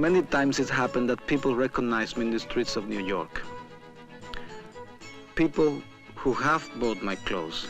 Many times it happened that people recognize me in the streets of New York. People who have bought my clothes.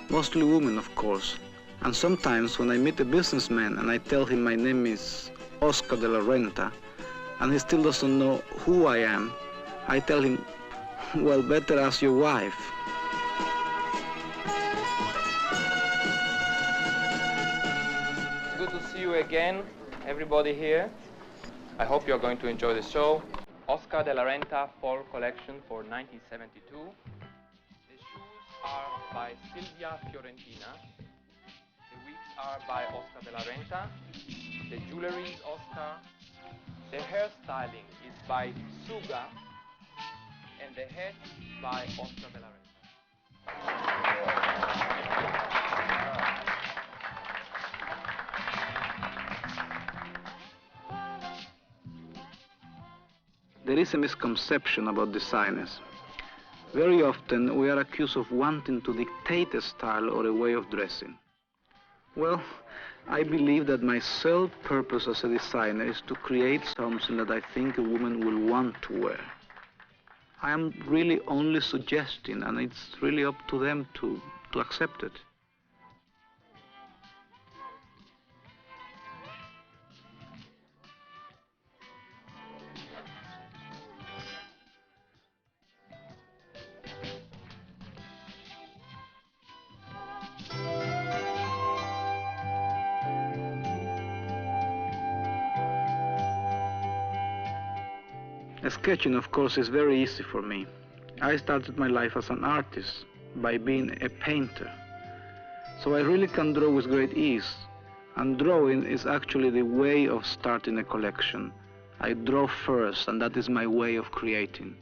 Mostly women, of course. And sometimes when I meet a businessman and I tell him my name is Oscar de la Renta, and he still doesn't know who I am, I tell him, well, better ask your wife. It's good to see you again, everybody here. I hope you're going to enjoy the show. Oscar de la Renta Fall Collection for 1972. The shoes are by Silvia Fiorentina. The wigs are by Oscar de la Renta. The jewelry is Oscar. The hairstyling is by Suga. And the head by Oscar de la Renta. There is a misconception about designers. Very often we are accused of wanting to dictate a style or a way of dressing. Well, I believe that my sole purpose as a designer is to create something that I think a woman will want to wear. I am really only suggesting, and it's really up to them to accept it. Sketching, of course, is very easy for me. I started my life as an artist by being a painter. So I really can draw with great ease. And drawing is actually the way of starting a collection. I draw first, and that is my way of creating.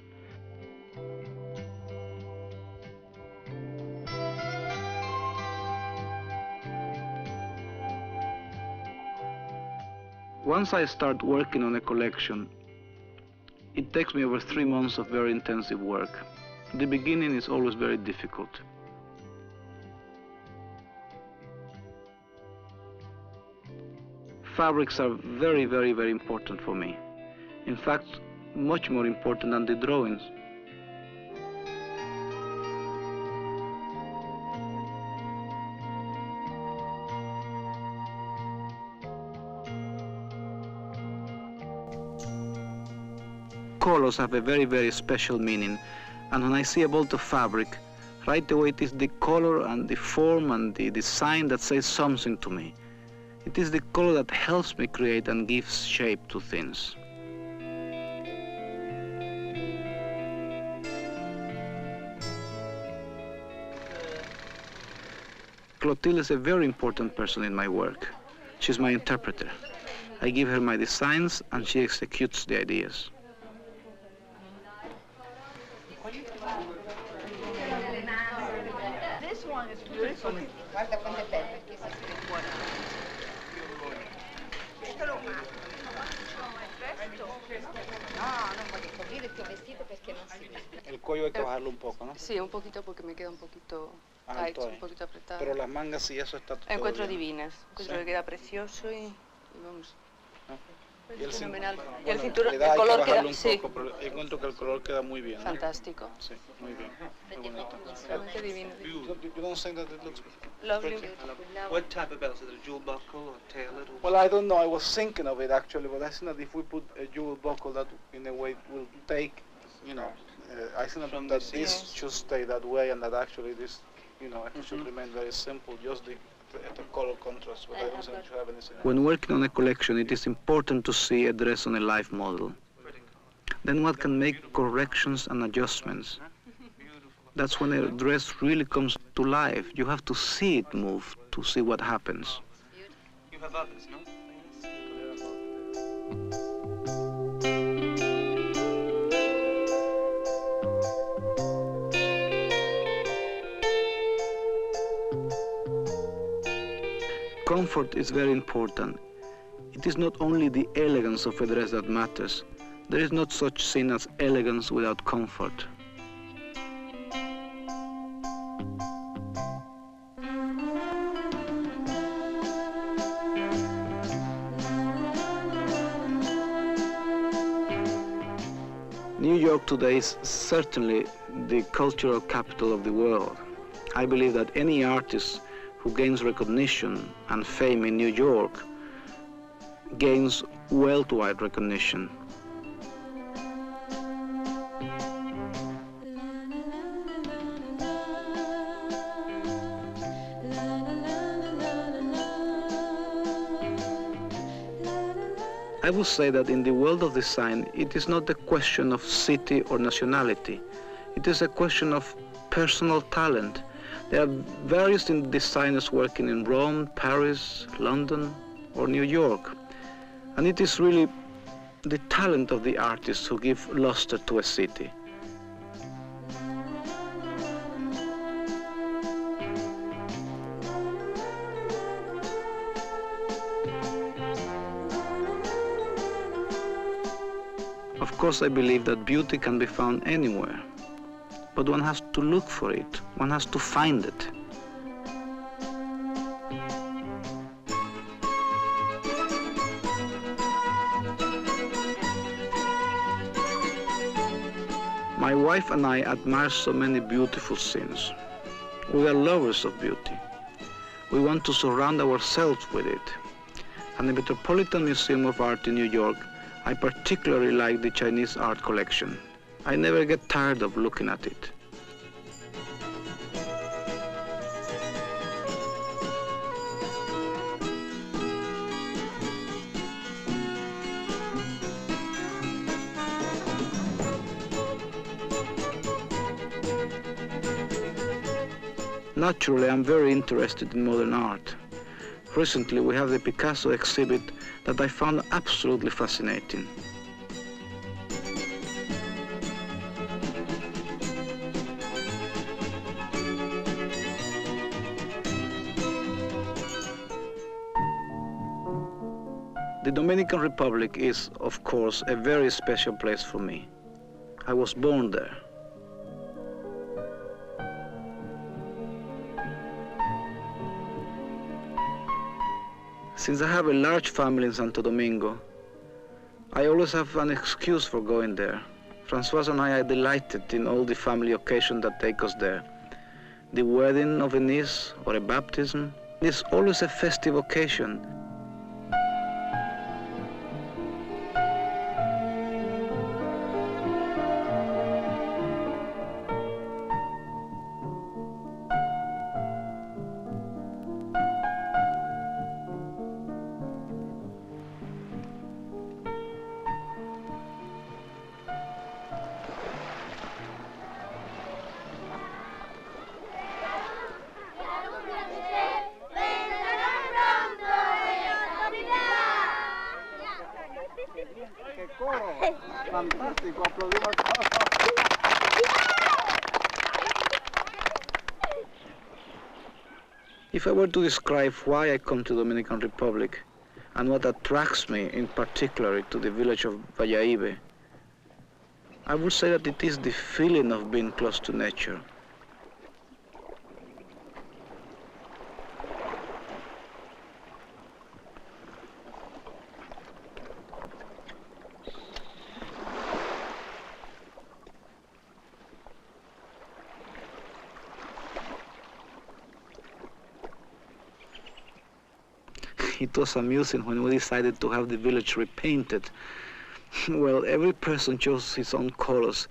Once I start working on a collection, it takes me over 3 months of very intensive work. The beginning is always very difficult. Fabrics are very, very, very important for me. In fact, much more important than the drawings. Colors have a very, very special meaning, and when I see a bolt of fabric, right away it is the color and the form and the design that says something to me. It is the color that helps me create and gives shape to things. Clotilde is a very important person in my work. She's my interpreter. I give her my designs and she executes the ideas. This one is beautiful. Guarda quanto è bello perché si scrive buona. No, non voglio coprire il tuo vestito perché non si vede. El cuello hay que bajarlo un poco, ¿no? Sí, un poquito porque me queda un poquito tight, un poquito apretado. Pero las mangas y eso está todo Encuentro bien. divinas, encuentro que queda precioso y vamos. Y el Fenomenal. cinturón, Y el cinturón, le da, el color hay que bajarlo queda, un sí. poco, pero encuentro que el color queda muy bien. ¿No? Fantástico. Sí, muy bien. Muy bonito. Realmente divino. You don't think that it looks Lovely. pretty? What type of belt? Is it a jewel buckle or tailored? Well, I don't know. I was thinking of it actually, but I think that if we put a jewel buckle, that in a way will take, you know, I think that this should stay that way, and that actually this, you know, it should remain very simple, just the color contrast. But I don't think you have anything. When working on a collection, it is important to see a dress on a live model. Then one can make corrections and adjustments. That's when a dress really comes to life. You have to see it move to see what happens. You have others, no? Comfort is very important. It is not only the elegance of a dress that matters. There is not such thing as elegance without comfort. New York today is certainly the cultural capital of the world. I believe that any artist who gains recognition and fame in New York gains worldwide recognition. I would say that in the world of design, it is not a question of city or nationality. It is a question of personal talent. There are various designers working in Rome, Paris, London, or New York. And it is really the talent of the artists who give luster to a city. Of course, I believe that beauty can be found anywhere, but one has to look for it, one has to find it. My wife and I admire so many beautiful scenes. We are lovers of beauty. We want to surround ourselves with it. At the Metropolitan Museum of Art in New York, I particularly like the Chinese art collection. I never get tired of looking at it. Naturally, I'm very interested in modern art. Recently, we have the Picasso exhibit that I found absolutely fascinating. The Dominican Republic is, of course, a very special place for me. I was born there. Since I have a large family in Santo Domingo, I always have an excuse for going there. Francoise and I are delighted in all the family occasions that take us there. The wedding of a niece or a baptism is always a festive occasion. Fantástico, aplaudimos todos. If I were to describe why I come to the Dominican Republic and what attracts me in particular to the village of Valladolid, I would say that it is the feeling of being close to nature. It was amusing when we decided to have the village repainted. Well, every person chose his own colors,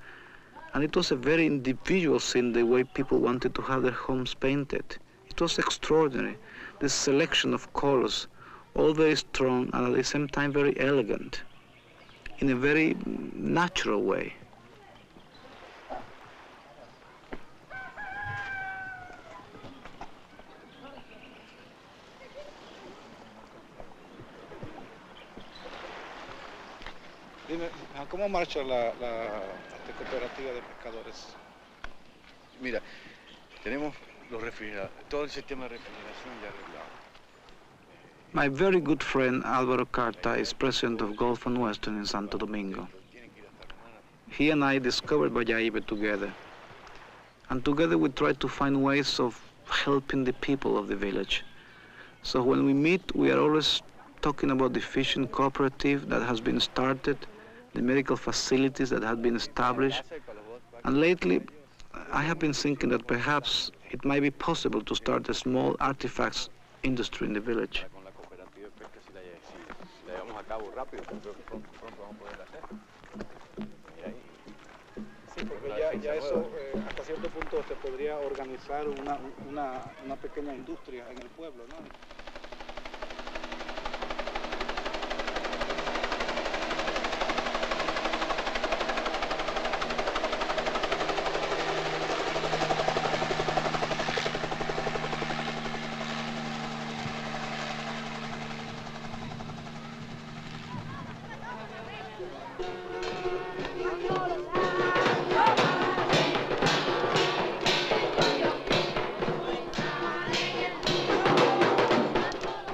and it was a very individual scene, the way people wanted to have their homes painted. It was extraordinary, this selection of colors, all very strong and at the same time very elegant, in a very natural way. Dime, ¿cómo marcha la cooperativa de pescadores? Mira, tenemos todo el sistema de refrigeración ya arreglado. My very good friend Álvaro Carta is president of Gulf and Western in Santo Domingo. He and I discovered Valladolid together, and together we try to find ways of helping the people of the village. So when we meet, we are always talking about the fishing cooperative that has been started the medical facilities that had been established. And lately, I have been thinking that perhaps it might be possible to start a small artifacts industry in the village. Sí, porque ya eso hasta cierto punto se podría organizar una pequeña industria en el pueblo, ¿no?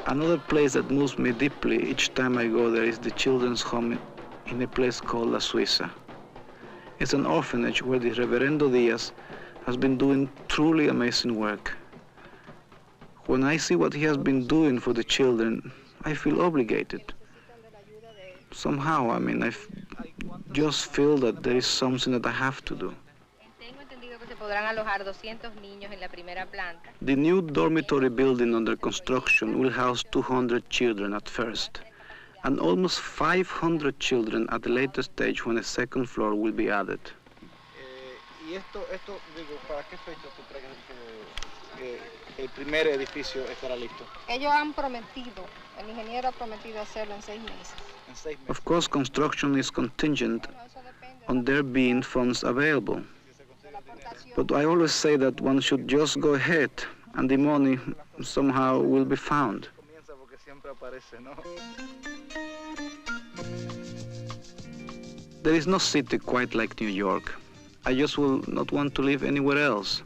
Another place that moves me deeply each time I go there is the children's home in a place called La Suiza. It's an orphanage where the Reverendo Diaz has been doing truly amazing work. When I see what he has been doing for the children, I feel obligated. Somehow, I mean, just feel that there is something that I have to do. The new dormitory building under construction will house 200 children at first, and almost 500 children at the later stage when a second floor will be added. ¿Y esto digo, para qué fecha tú crees que el primer edificio estará listo? Ellos han prometido, el ingeniero ha prometido hacerlo en 6 meses. Of course, construction is contingent on there being funds available. But I always say that one should just go ahead and the money somehow will be found. There is no city quite like New York. I just will not want to live anywhere else.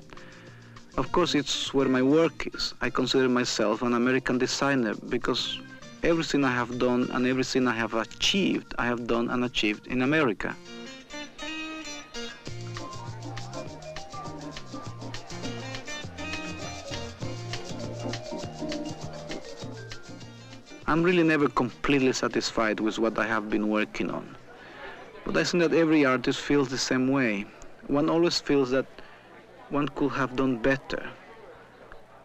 Of course, it's where my work is. I consider myself an American designer because everything I have done and everything I have achieved, I have done and achieved in America. I'm really never completely satisfied with what I have been working on. But I think that every artist feels the same way. One always feels that one could have done better.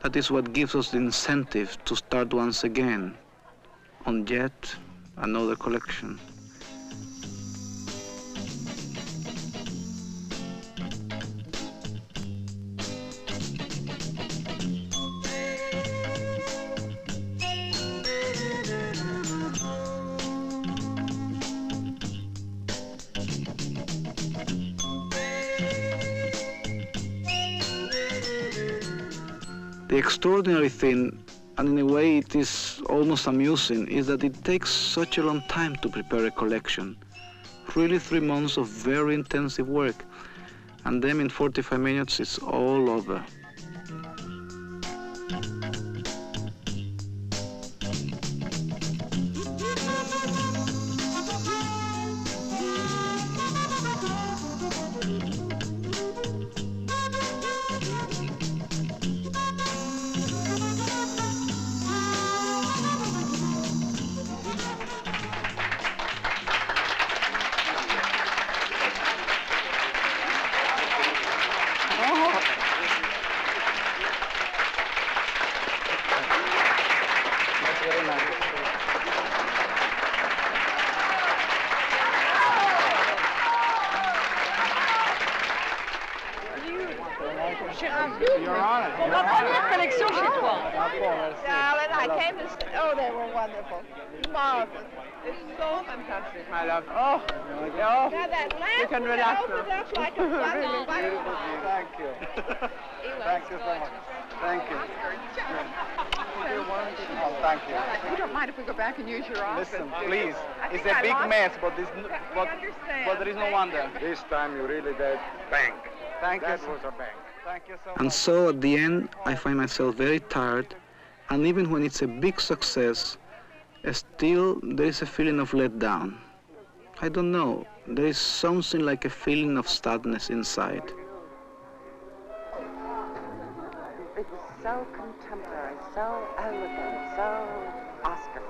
That is what gives us the incentive to start once again on yet another collection. The extraordinary thing, and in a way it is almost amusing, is that it takes such a long time to prepare a collection. Really 3 months of very intensive work, and then in 45 minutes it's all over. I came to say, oh, they were wonderful. Marvelous. It's so fantastic, my love. Oh, yeah, that lamp, you can relax opened up like a really beautiful. Thank you. Thank you so much. Thank you. Oh, thank you. You don't mind if we go back and use your office? Listen, please. It's a big mess, but there is no wonder. This time you really did bang. Thank you. That was a bang. Thank you so much. And so at the end, I find myself very tired, and even when it's a big success, still there is a feeling of letdown. I don't know, there is something like a feeling of sadness inside. It was so contemporary, so elegant, so Oscar.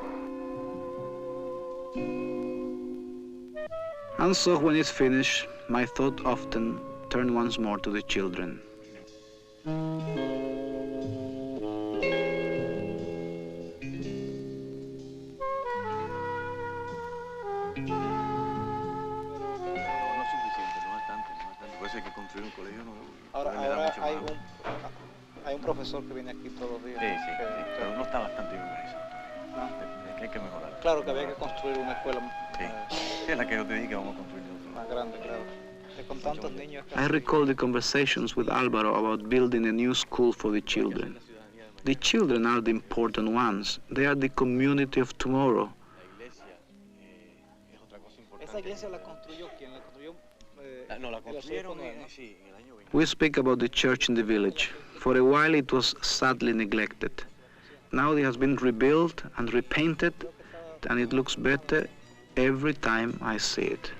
And so when it's finished, my thought often turn once more to the children. Ahora hay un profesor que viene aquí todos los días. Sí, pero no está bastante bien organizado. Es que hay que mejorar. Claro que había que construir una escuela Es la que yo te dije que vamos a construir más grande, claro. Con tantos niños. I recall the conversations with Álvaro about building a new school for the children. The children are the important ones. They are the community of tomorrow. Esa iglesia la construyó, ¿quién la construyó? No, la construyeron sí, en el año 20. We speak about the church in the village. For a while it was sadly neglected. Now it has been rebuilt and repainted, and it looks better every time I see it.